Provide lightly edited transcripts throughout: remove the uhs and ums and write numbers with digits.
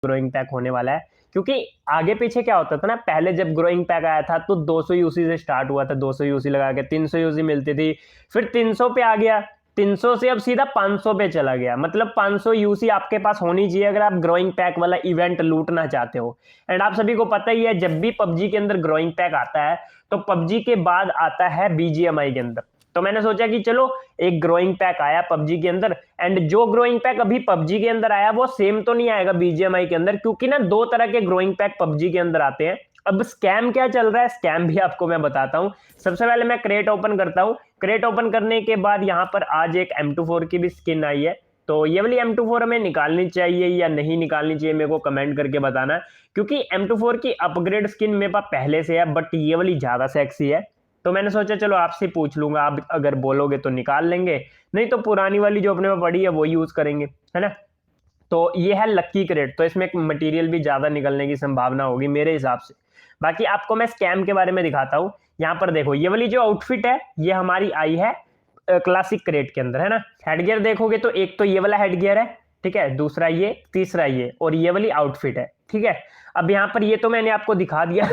Growing pack होने वाला है, क्योंकि आगे पीछे क्या होता था ना, पहले जब ग्रोइंग पैक आया था तो 200 यूसी से स्टार्ट हुआ था, 200 यूसी लगा के 300 यूसी मिलती थी, फिर 300 पे आ गया, 300 से अब सीधा 500 पे चला गया। मतलब 500 यूसी आपके पास होनी चाहिए अगर आप ग्रोइंग पैक वाला इवेंट लूटना चाहते हो। एंड आप सभी को पता ही है, जब भी पबजी के अंदर ग्रोइंग पैक आता है तो पबजी के बाद आता है बीजीएमआई के अंदर। तो मैंने सोचा कि चलो एक ग्रोइंग पैक आया पबजी के अंदर, एंड जो ग्रोइंग पैक अभी पबजी के अंदर आया वो सेम तो नहीं आएगा बीजीएमआई के अंदर, क्योंकि ना दो तरह के ग्रोइंग पैक पबजी के अंदर आते हैं। अब स्कैम क्या चल रहा है, स्कैम भी आपको मैं बताता हूं। सबसे पहले मैं क्रेट ओपन करता हूं। क्रेट ओपन करने के बाद यहां पर आज एक M24 की भी स्किन आई है, तो ये वाली M24 हमें निकालनी चाहिए या नहीं निकालनी चाहिए, मेरे को कमेंट करके बताना, क्योंकि M24 की अपग्रेड स्किन मेरे पास पहले से है, बट ये वाली ज्यादा सेक्सी है। तो मैंने सोचा चलो आपसे पूछ लूंगा, आप अगर बोलोगे तो निकाल लेंगे, नहीं तो पुरानी वाली जो अपने में पड़ी है वो यूज करेंगे, है ना। तो ये है लक्की क्रेट, तो इसमें मटेरियल भी ज्यादा निकलने की संभावना होगी मेरे हिसाब से। बाकी आपको मैं स्कैम के बारे में दिखाता हूँ। यहाँ पर देखो, ये वाली जो आउटफिट है ये हमारी आई है क्लासिक क्रेट के अंदर, है ना। हेडगियर देखोगे तो एक तो ये वाला हेडगियर है, ठीक है, दूसरा ये, तीसरा ये, और ये वाली आउटफिट है, ठीक है। अब यहाँ पर ये तो मैंने आपको दिखा दिया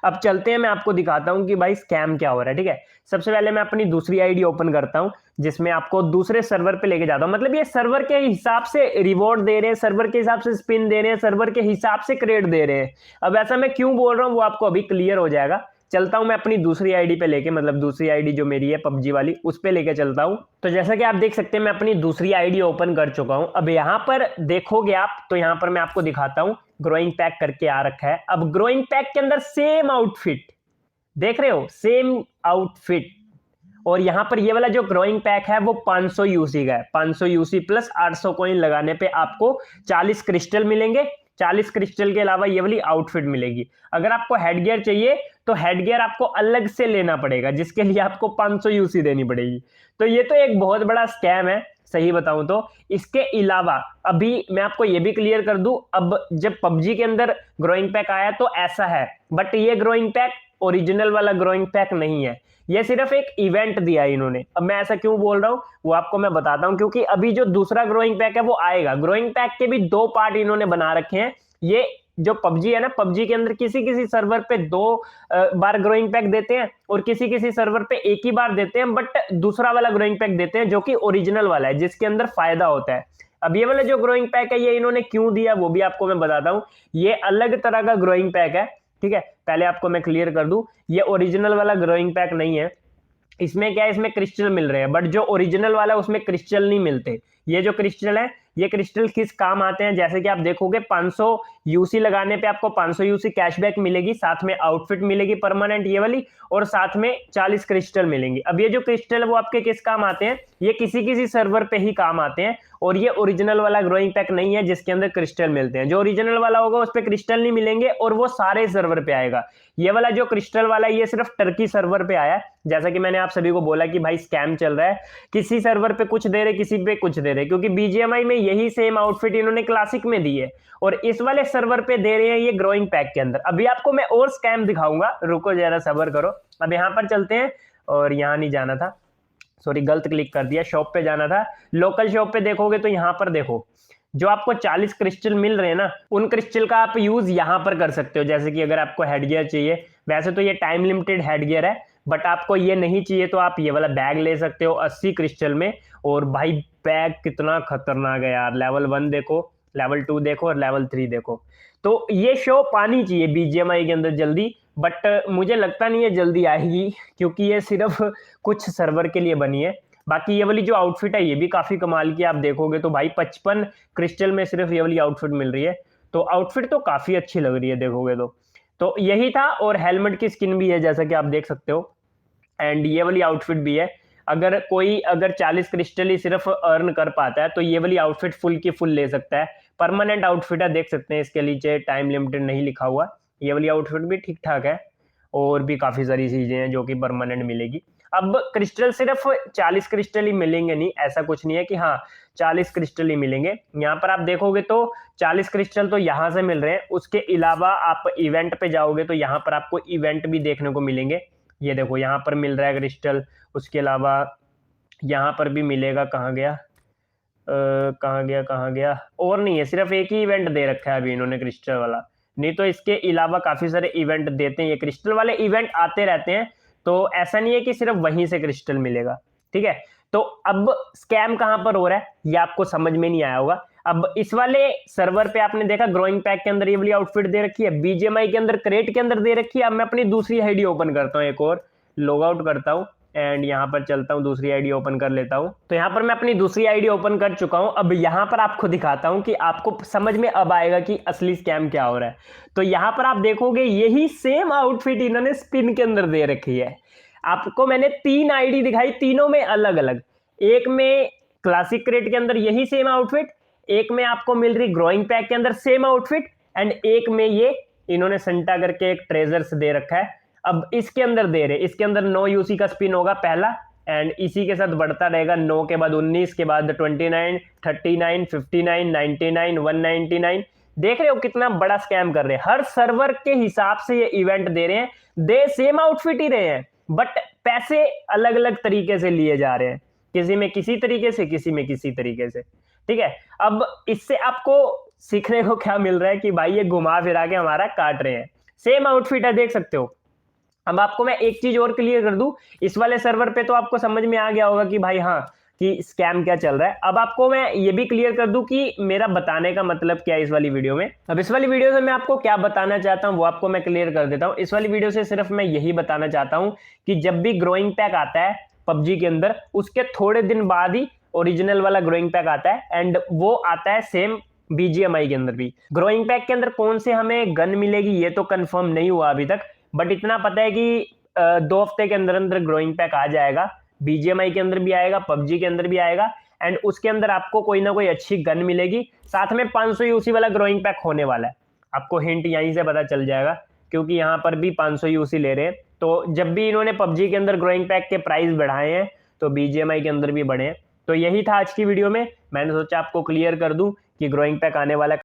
अब चलते हैं, मैं आपको दिखाता हूँ कि भाई स्कैम क्या हो रहा है, ठीक है। सबसे पहले मैं अपनी दूसरी आईडी ओपन करता हूँ, जिसमें आपको दूसरे सर्वर पे लेके जाता हूँ। मतलब ये सर्वर के हिसाब से रिवॉर्ड दे रहे हैं, सर्वर के हिसाब से स्पिन दे रहे हैं, सर्वर के हिसाब से क्रेड दे रहे हैं। अब ऐसा मैं क्यों बोल रहा हूँ वो आपको अभी क्लियर हो जाएगा। चलता हूं मैं अपनी दूसरी आईडी पे लेके, मतलब दूसरी आईडी जो मेरी है पबजी वाली, उस पे लेके चलता हूं। तो जैसा कि आप देख सकते हैं मैं अपनी दूसरी आईडी ओपन कर चुका हूं। अब यहां पर देखोगे आप तो यहां पर मैं आपको दिखाता हूं, ग्रोइंग पैक करके आ रखा है। अब ग्रोइंग पैक के अंदर सेम आउटफिट देख रहे हो, सेम आउटफिट, और यहां पर ये वाला जो ग्रोइंग पैक है वो 500 यूसी का है। 500 यूसी प्लस 800 कॉइन लगाने पे आपको 40 क्रिस्टल मिलेंगे। 40 क्रिस्टल के अलावा ये वाली आउटफिट मिलेगी। अगर आपको हेडगियर चाहिए तो हेडगियर आपको अलग से लेना पड़ेगा, जिसके लिए आपको 500 यूसी देनी पड़ेगी। तो ये तो एक बहुत बड़ा स्कैम है सही बताऊं तो। इसके अलावा अभी मैं आपको ये भी क्लियर कर दूं, अब जब पबजी के अंदर ग्रोइंग पैक आया तो ऐसा है, बट ये ग्रोइंग पैक ओरिजिनल वाला ग्रोइंग पैक नहीं है, ये सिर्फ एक इवेंट दिया है इन्होंने। अब मैं ऐसा क्यों बोल रहा हूं वो आपको मैं बताता हूं, क्योंकि अभी जो दूसरा ग्रोइंग पैक है वो आएगा। ग्रोइंग पैक के भी दो पार्ट इन्होंने बना रखे हैं। ये जो पबजी है ना, पबजी के अंदर किसी किसी सर्वर पे दो बार ग्रोइंग पैक देते हैं और किसी किसी सर्वर पे एक ही बार देते हैं, बट दूसरा वाला ग्रोइंग पैक देते हैं जो कि ओरिजिनल वाला है, जिसके अंदर फायदा होता है। अब ये वाला जो ग्रोइंग पैक है ये इन्होंने क्यों दिया वो भी आपको मैं बताता हूं। ये अलग तरह का ग्रोइंग पैक है, ठीक है। पहले आपको मैं क्लियर कर दूं, ये ओरिजिनल वाला ग्रोइंग पैक नहीं है। इसमें क्या है, इसमें क्रिस्टल मिल रहे हैं, बट जो ओरिजिनल वाला है उसमें क्रिस्टल नहीं मिलते। ये जो क्रिस्टल है, ये क्रिस्टल किस काम आते हैं, जैसे कि आप देखोगे 500 यूसी लगाने पे आपको 500 यूसी कैशबैक मिलेगी, साथ में आउटफिट मिलेगी परमानेंट ये वाली, और साथ में 40 क्रिस्टल मिलेंगे। अब ये जो क्रिस्टल है वो आपके किस काम आते हैं, ये किसी किसी सर्वर पे ही काम आते हैं, और ये ओरिजिनल वाला ग्रोइंग पैक नहीं है जिसके अंदर क्रिस्टल मिलते हैं। जो ओरिजिनल वाला होगा उस पर क्रिस्टल नहीं मिलेंगे और वो सारे सर्वर पे आएगा। ये वाला जो क्रिस्टल वाला है ये सिर्फ टर्की सर्वर पे आया है। जैसा कि मैंने आप सभी को बोला कि भाई स्कैम चल रहा है, किसी सर्वर पे कुछ दे रहे, किसी पे कुछ दे रहे, क्योंकि बीजीएमआई में यही सेम आउटफिट इन्होंने क्लासिक में दी है और इस वाले सर्वर पे दे रहे हैं ये ग्रोइंग पैक के अंदर। अभी आपको मैं और स्कैम दिखाऊंगा, रुको जरा सब्र करो। अब यहाँ पर चलते हैं, और यहाँ नहीं जाना था, सॉरी गलत क्लिक कर दिया, शॉप पे जाना था। लोकल शॉप पे देखोगे तो यहाँ पर देखो, जो आपको 40 क्रिस्टल मिल रहे हैं ना, उन क्रिस्टल का आप यूज यहां पर कर सकते हो। जैसे कि अगर आपको हेडगियर चाहिए, वैसे तो ये टाइम लिमिटेड हेडगियर है, बट आपको ये नहीं चाहिए तो आप ये वाला बैग ले सकते हो 80 क्रिस्टल में। और भाई बैग कितना खतरनाक है यार, लेवल 1 देखो, लेवल 2 देखो और लेवल 3 देखो। तो ये शो पानी चाहिए बीजीएमआई के अंदर जल्दी, बट मुझे लगता नहीं है जल्दी आएगी, क्योंकि ये सिर्फ कुछ सर्वर के लिए बनी है। बाकी ये वाली जो आउटफिट है ये भी काफी कमाल की, आप देखोगे तो भाई 55 क्रिस्टल में सिर्फ ये वाली आउटफिट मिल रही है। तो आउटफिट तो काफी अच्छी लग रही है देखोगे तो यही था। और हेलमेट की स्किन भी है जैसा कि आप देख सकते हो, एंड ये वाली आउटफिट भी है। अगर 40 क्रिस्टल ही सिर्फ अर्न कर पाता है तो ये वाली आउटफिट फुल की फुल ले सकता है। परमानेंट आउटफिट है, देख सकते हैं इसके नीचे टाइम लिमिटेड नहीं लिखा हुआ। ये वाली आउटफिट भी ठीक ठाक है, और भी काफी सारी चीजें हैं जो कि परमानेंट मिलेगी। अब क्रिस्टल सिर्फ 40 क्रिस्टल ही मिलेंगे नहीं, ऐसा कुछ नहीं है कि हाँ 40 क्रिस्टल ही मिलेंगे। यहाँ पर आप देखोगे तो 40 क्रिस्टल तो यहाँ से मिल रहे हैं, उसके अलावा आप इवेंट पे जाओगे तो यहाँ पर आपको इवेंट भी देखने को मिलेंगे। ये देखो यहाँ पर मिल रहा है क्रिस्टल, उसके अलावा यहाँ पर भी मिलेगा, कहाँ गया, कहाँ गया, और नहीं है, सिर्फ एक ही इवेंट दे रखा है अभी इन्होंने क्रिस्टल वाला, नहीं तो इसके अलावा काफी सारे इवेंट देते हैं। ये क्रिस्टल वाले इवेंट आते रहते हैं, तो ऐसा नहीं है कि सिर्फ वहीं से क्रिस्टल मिलेगा, ठीक है। तो अब स्कैम कहां पर हो रहा है ये आपको समझ में नहीं आया होगा। अब इस वाले सर्वर पे आपने देखा ग्रोइंग पैक के अंदर ये वाली आउटफिट दे रखी है, बीजीएमआई के अंदर क्रेट के अंदर दे रखी है। अब मैं अपनी दूसरी आईडी ओपन करता हूँ, एक और लॉग आउट करता हूँ एंड यहाँ पर चलता हूँ, दूसरी आईडी ओपन कर लेता हूँ। तो यहाँ पर मैं अपनी दूसरी आईडी ओपन कर चुका हूँ। अब यहाँ पर आपको दिखाता हूँ कि आपको समझ में अब आएगा कि असली स्कैम क्या हो रहा है। तो यहाँ पर आप देखोगे यही सेम आउटफिट इन्होंने स्पिन के अंदर दे रखी है। आपको मैंने 3 आईडी दिखाई, तीनों में अलग अलग, एक में क्लासिक क्रेट के अंदर यही सेम आउटफिट, एक में आपको मिल रही ग्रोइंग पैक के अंदर सेम आउटफिट, एंड एक में ये इन्होंने संटा करके एक ट्रेजर्स दे रखा है। अब इसके अंदर दे रहे, इसके अंदर 9 यूसी का स्पिन होगा पहला, एंड इसी के साथ बढ़ता रहेगा, 9 के बाद 19 के बाद 29 39 59 99 199। देख रहे हो कितना बड़ा स्कैम कर रहे हैं। हर सर्वर के हिसाब से ये इवेंट दे रहे हैं, दे सेम आउटफिट ही रहे हैं, बट पैसे अलग अलग तरीके से लिए जा रहे हैं, किसी में किसी तरीके से, किसी में किसी तरीके से, ठीक है। अब इससे आपको सीखने को क्या मिल रहा है कि भाई ये घुमा फिरा के हमारा काट रहे हैं, सेम आउटफिट है, देख सकते हो। अब आपको मैं एक चीज और क्लियर कर दूं, इस वाले सर्वर पे तो आपको समझ में आ गया होगा कि भाई हाँ कि स्कैम क्या चल रहा है। अब आपको मैं ये भी क्लियर कर दूं कि मेरा बताने का मतलब क्या है इस वाली वीडियो में। अब इस वाली वीडियो से मैं आपको क्या बताना चाहता हूं वो आपको मैं क्लियर कर देता हूं। इस वाली वीडियो से सिर्फ मैं यही बताना चाहता हूं कि जब भी ग्रोइंग पैक आता है पबजी के अंदर, उसके थोड़े दिन बाद ही ओरिजिनल वाला ग्रोइंग पैक आता है, एंड वो आता है सेम बीजीएमआई के अंदर भी। ग्रोइंग पैक के अंदर कौन से हमें गन मिलेगी ये तो कंफर्म नहीं हुआ अभी तक, बट इतना पता है कि 2 हफ्ते के अंदर अंदर ग्रोइंग पैक आ जाएगा, बीजीएमआई के अंदर भी आएगा, पबजी के अंदर भी आएगा, एंड उसके अंदर आपको कोई ना कोई अच्छी गन मिलेगी, साथ में 500 यूसी वाला ग्रोइंग पैक होने वाला है। आपको हिंट यहीं से पता चल जाएगा, क्योंकि यहाँ पर भी 500 यूसी ले रहे हैं। तो जब भी इन्होंने पबजी के अंदर ग्रोइंग पैक के प्राइस बढ़ाए हैं तो बीजीएमआई के अंदर भी बढ़े हैं। तो यही था आज की वीडियो में, मैंने सोचा आपको क्लियर कर दूं कि ग्रोइंग पैक आने वाला